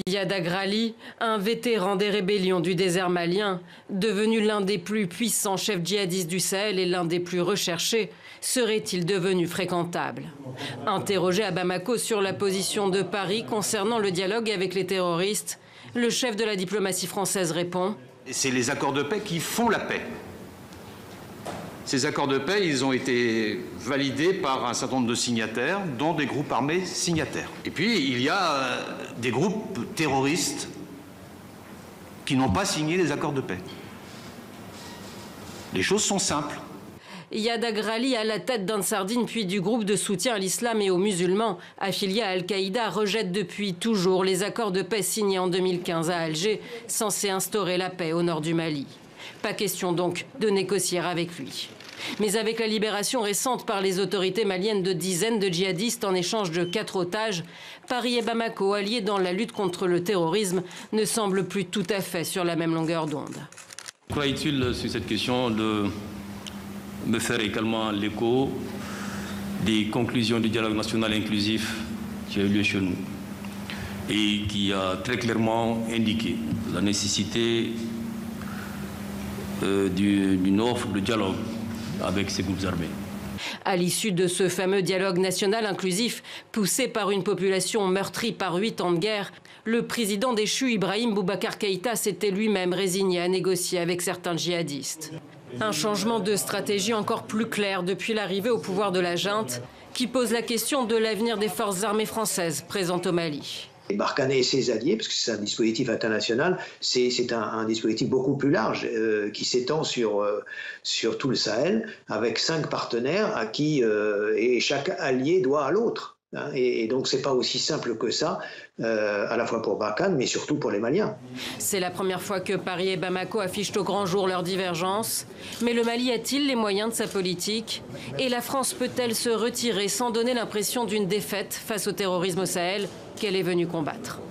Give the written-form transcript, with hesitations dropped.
Yad Agrali, un vétéran des rébellions du désert malien, devenu l'un des plus puissants chefs djihadistes du Sahel et l'un des plus recherchés, serait-il devenu fréquentable? Interrogé à Bamako sur la position de Paris concernant le dialogue avec les terroristes, le chef de la diplomatie française répond: c'est les accords de paix qui font la paix. Ces accords de paix, ils ont été validés par un certain nombre de signataires, dont des groupes armés signataires. Et puis, il y a des groupes terroristes qui n'ont pas signé les accords de paix. Les choses sont simples. Yad Agrali, à la tête d'Ansar Dine, puis du groupe de soutien à l'islam et aux musulmans, affilié à Al-Qaïda, rejette depuis toujours les accords de paix signés en 2015 à Alger, censés instaurer la paix au nord du Mali. Pas question donc de négocier avec lui. Mais avec la libération récente par les autorités maliennes de dizaines de djihadistes en échange de 4 otages, Paris et Bamako, alliés dans la lutte contre le terrorisme, ne semblent plus tout à fait sur la même longueur d'onde. Je crois utile sur cette question de me faire également l'écho des conclusions du dialogue national inclusif qui a eu lieu chez nous et qui a très clairement indiqué la nécessité d'une offre de dialogue avec ces groupes armés. À l'issue de ce fameux dialogue national inclusif, poussé par une population meurtrie par 8 ans de guerre, le président déchu Ibrahim Boubacar Keïta s'était lui-même résigné à négocier avec certains djihadistes. Un changement de stratégie encore plus clair depuis l'arrivée au pouvoir de la junte, qui pose la question de l'avenir des forces armées françaises présentes au Mali. Barkhane et ses alliés, parce que c'est un dispositif international, c'est un dispositif beaucoup plus large qui s'étend sur tout le Sahel, avec 5 partenaires à qui et chaque allié doit à l'autre. Et donc c'est pas aussi simple que ça, à la fois pour Barkhane, mais surtout pour les Maliens. C'est la première fois que Paris et Bamako affichent au grand jour leurs divergences. Mais le Mali a-t-il les moyens de sa politique? Et la France peut-elle se retirer sans donner l'impression d'une défaite face au terrorisme au Sahel qu'elle est venue combattre?